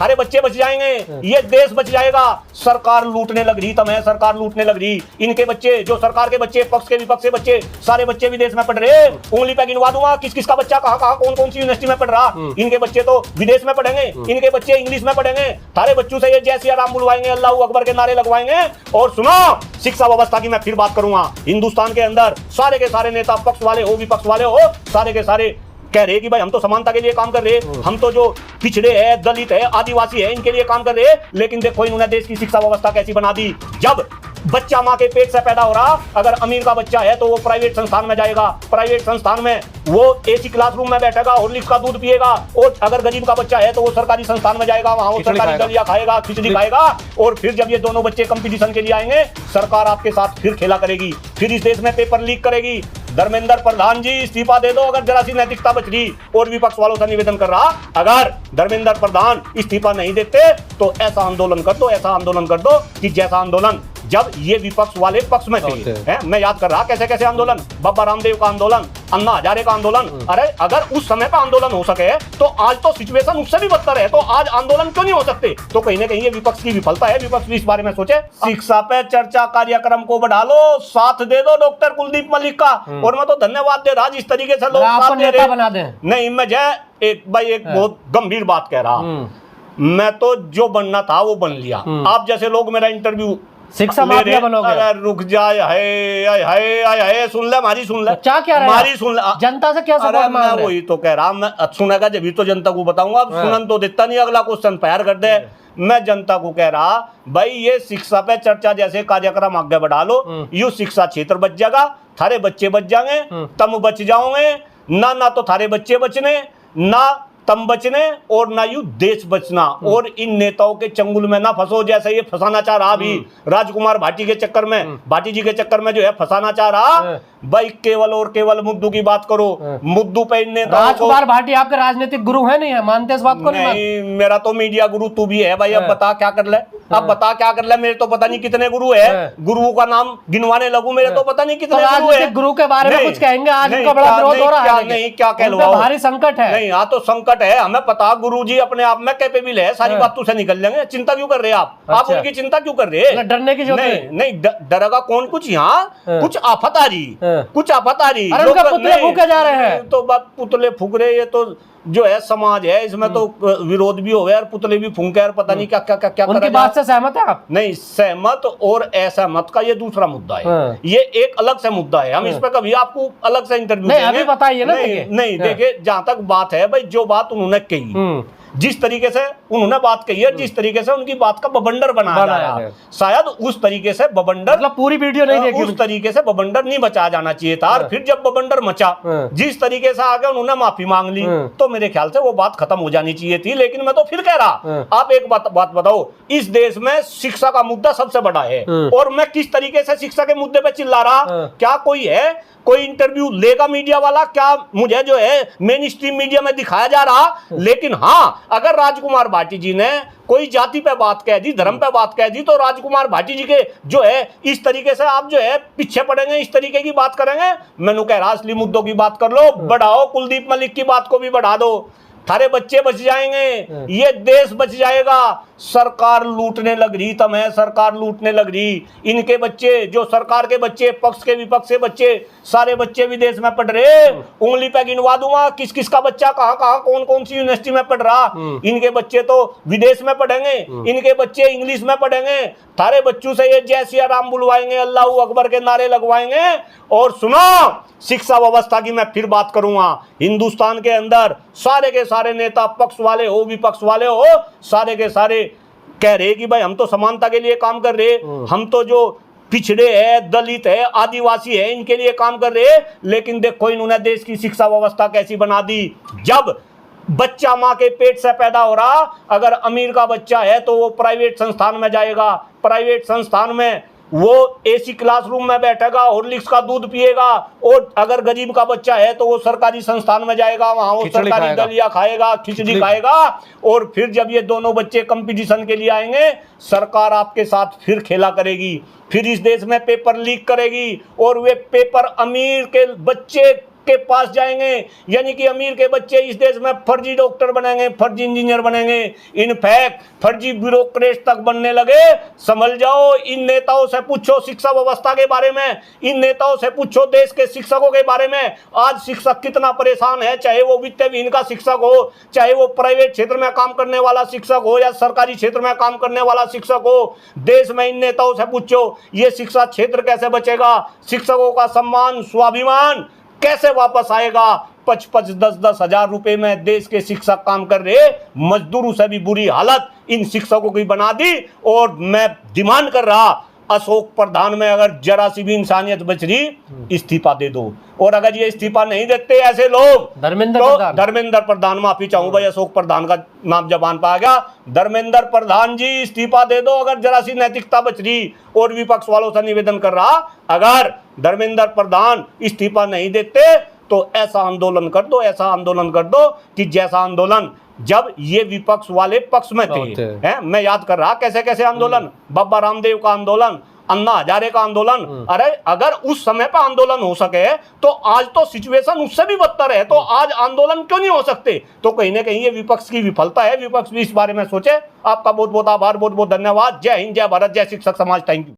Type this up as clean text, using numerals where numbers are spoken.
सारे बच्चे बच जाएंगे, ये देश बच जाएगा। सरकार लूटने लग रही, तमें सरकार लूटने लग रही। इनके बच्चे, जो सरकार के बच्चे, पक्ष के विपक्ष के बच्चे, सारे बच्चे विदेश में पढ़ रहे। उंगली पे गिनवा दूंगा किस किस का बच्चा कहाँ कहाँ कौन कौन सी यूनिवर्सिटी में पढ़ रहा। इनके बच्चे तो विदेश में पढ़ेंगे, इनके बच्चे इंग्लिश में पढ़ेंगे। सारे बच्चों से ये जय सिया राम बुलवाएंगे, अल्लाह अकबर के नारे लगवाएंगे। और सुनो, शिक्षा व्यवस्था की मैं फिर बात करूंगा। हिंदुस्तान के अंदर सारे के सारे नेता, पक्ष वाले हो विपक्ष वाले हो, सारे के सारे कह रहे कि भाई हम तो समानता के लिए काम कर रहे हैं, हम तो जो पिछड़े हैं, दलित है, आदिवासी है, इनके लिए काम कर रहे हैं। लेकिन देखो इन्होंने देश की शिक्षा व्यवस्था कैसी बना दी। जब बच्चा मां के पेट से पैदा हो रहा, अगर अमीर का बच्चा है तो वो प्राइवेट संस्थान में जाएगा, प्राइवेट संस्थान में वो एसी क्लासरूम में बैठेगा, हॉर्लिक्स का दूध पिएगा। और अगर गरीब का बच्चा है तो वो सरकारी संस्थान में जाएगा, वहां वो सरकारी दलिया खाएगा, खिचड़ी खाएगा। और फिर जब ये दोनों बच्चे कंपटीशन के लिए आएंगे, सरकार आपके साथ फिर खेला करेगी, फिर इस देश में पेपर लीक करेगी। धर्मेंद्र प्रधान जी इस्तीफा दे दो अगर जरा सी नैतिकता बच रही। और विपक्ष वालों से निवेदन कर रहा, अगर धर्मेंद्र प्रधान इस्तीफा नहीं देते तो ऐसा आंदोलन कर दो, ऐसा आंदोलन कर दो कि जैसा आंदोलन जब ये विपक्ष वाले पक्ष में थे। मैं याद कर रहा कैसे कैसे आंदोलन, बाबा रामदेव का आंदोलन, अन्ना हजारे का आंदोलन। अरे अगर उस समय पर आंदोलन हो सके तो आज तो सिचुएशन उससे भी बदतर है, तो आज आंदोलन क्यों नहीं हो सकते? तो कहीं ना कहीं ये विपक्ष की विफलता है। विपक्ष भी इस बारे में सोचे। शिक्षा पे चर्चा कार्यक्रम को बढ़ा लो, साथ दे दो डॉक्टर कुलदीप मलिक का। और मैं तो धन्यवाद दे रहा जिस तरीके से लोग साथ दे रहे बना दें। नहीं, मैं एक बहुत गंभीर बात कह रहा, मैं तो जो बनना था वो बन लिया। आप जैसे लोग मेरा इंटरव्यू शिक्षा माफिया बनोगे। अरे रुक जाए, हाय सुन ले हमारी, सुन ले क्या हमारी, सुन ले जनता से क्या सपोर्ट मांग रहे? मैं वही तो कह रहा, मैं सुनेगा जब भी तो जनता को बताऊंगा। सुनन तो देता नहीं, अगला क्वेश्चन फायर कर दे। मैं जनता को कह रहा भाई ये शिक्षा पे चर्चा जैसे कार्यक्रम आगे बढ़ा लो, यू शिक्षा क्षेत्र बच जाएगा, थारे बच्चे बच जाएंगे, तुम बच जाओगे ना तो थारे बच्चे बचने, ना तम बचने और ना यू देश बचना। और इन नेताओं के चंगुल में ना फंसो, जैसे ये फंसाना चाह रहा भी राजकुमार भाटी के चक्कर में, भाटी जी के चक्कर में जो है फंसाना चाह रहा। भाई केवल और केवल मुद्दू की बात करो, मुद्दू पे इन नेताओं राजकुमार भाटी आपके राजनीतिक गुरु है, नहीं है? मानते इस बात को? नहीं, मेरा तो मीडिया गुरु तू भी है भाई। अब बता क्या कर ले, अब बता क्या कर ले। मेरे तो पता नहीं कितने गुरु है, गुरुओं का नाम गिनवाने लगू, मेरे तो पता नहीं कितने गुरु है। गुरु के बारे में कुछ कहेंगे? आज उनका बड़ा विरोध हो रहा है। नहीं, क्या कहलवाओ, भारी संकट है। नहीं, हाँ तो संकट है, हमें पता। गुरु जी अपने आप में कैपेबल है, सारी बातों से निकल लेंगे। चिंता क्यों कर रहे हैं आप उनकी चिंता क्यों कर रहे हैं? डरने की जरूरत नहीं, डरेगा कौन? कुछ यहाँ कुछ आफत आ रही, कुछ आफत आ रही। उनका पुतले फूके जा रहे हैं। तो बात पुतले फूक रहे, ये तो जो है समाज है, इसमें तो विरोध भी हो गया और पुतले भी फूंके और पता नहीं क्या क्या क्या क्या। उनकी बात से सहमत है आप? नहीं, सहमत और असहमत का ये दूसरा मुद्दा है। ये एक अलग से मुद्दा है, हम इस पर कभी आपको अलग से इंटरव्यू देंगे। अभी बताइए ना। नहीं देखिए, जहां तक बात है भाई, जो बात उन्होंने कही, जिस तरीके से उन्होंने बात कही है, जिस तरीके से उनकी बात का बबंडर बनाया जा रहा है, शायद उस तरीके से बबंडर, मतलब पूरी वीडियो नहीं देखी, उस तरीके से बबंडर नहीं बचाया जाना चाहिए था। और फिर जब बबंडर मचा, जिस तरीके से आगे उन्होंने माफी मांग ली, तो मेरे ख्याल से वो बात खत्म हो जानी चाहिए थी। लेकिन मैं तो फिर कह रहा, आप एक बात बताओ, इस देश में शिक्षा का मुद्दा सबसे बड़ा है, और मैं किस तरीके से शिक्षा के मुद्दे पे चिल्ला रहा? क्या कोई है, कोई इंटरव्यू लेगा मीडिया वाला? क्या मुझे जो है मेन स्ट्रीम मीडिया में दिखाया जा रहा? लेकिन हाँ, अगर राजकुमार भाटी जी ने कोई जाति पे बात कह दी, धर्म पे बात कह दी, तो राजकुमार भाटी जी के जो है इस तरीके से आप जो है पीछे पड़ेंगे, इस तरीके की बात करेंगे। मैंने कह रहा असली मुद्दों की बात कर लो, बढ़ाओ, कुलदीप मलिक की बात को भी बढ़ा दो, थारे बच्चे बच जाएंगे, ये देश बच जाएगा। सरकार लूटने लग रही, तमें सरकार लूटने लग रही। इनके बच्चे, जो सरकार के बच्चे, पक्ष के विपक्ष के बच्चे, सारे बच्चे विदेश में पढ़ रहे। उंगली पे गिनवा दूंगा किस किस का बच्चा कहाँ कहाँ कौन कौन सी यूनिवर्सिटी में पढ़ रहा। इनके बच्चे तो विदेश में पढ़ेंगे, इनके बच्चे इंग्लिश में पढ़ेंगे। थारे बच्चों से ये जय सिया राम बुलवाएंगे, अल्लाह अकबर के नारे लगवाएंगे। और सुनो, शिक्षा व्यवस्था की मैं फिर बात करूंगा। हिंदुस्तान के अंदर सारे के सारे नेता, पक्ष वाले हो विपक्ष वाले हो, सारे के सारे कह रहे कि भाई हम तो समानता के लिए काम कर रहे, हम तो जो पिछड़े है, दलित है, आदिवासी है, इनके लिए काम कर रहे। लेकिन देखो इन्होंने देश की शिक्षा व्यवस्था कैसी बना दी। जब बच्चा मां के पेट से पैदा हो रहा, अगर अमीर का बच्चा है तो वो प्राइवेट संस्थान में जाएगा, प्राइवेट संस्थान में वो एसी क्लासरूम में बैठेगा, हॉर्लिक्स का दूध पिएगा। और अगर गरीब का बच्चा है तो वो सरकारी संस्थान में जाएगा, वहां वो सरकारी दलिया खाएगा, खिचड़ी खाएगा। और फिर जब ये दोनों बच्चे कंपटीशन के लिए आएंगे, सरकार आपके साथ फिर खेला करेगी, फिर इस देश में पेपर लीक करेगी। और वे पेपर अमीर के बच्चे के पास जाएंगे, यानी कि अमीर के बच्चे इस देश में फर्जी डॉक्टर बनेंगे, फर्जी इंजीनियर बनेंगे, इनफैक्ट फर्जी ब्यूरोक्रेट तक बनने लगे। समझ जाओ, इन नेताओं से पूछो शिक्षा व्यवस्था के बारे में, इन नेताओं से पूछो देश के शिक्षकों के बारे में। आज शिक्षक कितना परेशान है, चाहे वो वित्त विहीन का शिक्षक हो, चाहे वो प्राइवेट क्षेत्र में काम करने वाला शिक्षक हो या सरकारी क्षेत्र में काम करने वाला शिक्षक हो। देश में इन नेताओं से पूछो ये शिक्षा क्षेत्र कैसे बचेगा, शिक्षकों का सम्मान स्वाभिमान कैसे वापस आएगा। 5-5, 10-10 हजार रुपए में देश के शिक्षक काम कर रहे, मजदूरों से भी बुरी हालत इन शिक्षकों की बना दी। और मैं डिमांड कर रहा, अशोक प्रधान में अगर जरा सी भी इंसानियत बच रही, इस्तीफा दे दो। और अगर ये इस्तीफा नहीं देते ऐसे लोग, धर्मेंद्र प्रधान, माफी चाहूं भाई, अशोक प्रधान का नाम जबान पे आ गया, धर्मेंद्र प्रधान जी इस्तीफा दे दो अगर जरा सी नैतिकता बच रही। और विपक्ष वालों से निवेदन कर रहा, अगर धर्मेंद्र प्रधान इस्तीफा नहीं देते तो ऐसा आंदोलन कर दो, ऐसा आंदोलन कर दो कि जैसा आंदोलन जब ये विपक्ष वाले पक्ष में थे, हैं, मैं याद कर रहा कैसे कैसे आंदोलन, बाबा रामदेव का आंदोलन, अन्ना हजारे का आंदोलन। अरे अगर उस समय पर आंदोलन हो सके तो आज तो सिचुएशन उससे भी बदतर है, तो आज आंदोलन क्यों नहीं हो सकते। तो कहीं ना कहीं ये विपक्ष की विफलता है, विपक्ष भी इस बारे में सोचे। आपका बहुत बहुत आभार, बहुत बहुत धन्यवाद। जय हिंद, जय भारत, जय शिक्षक समाज। Thank you.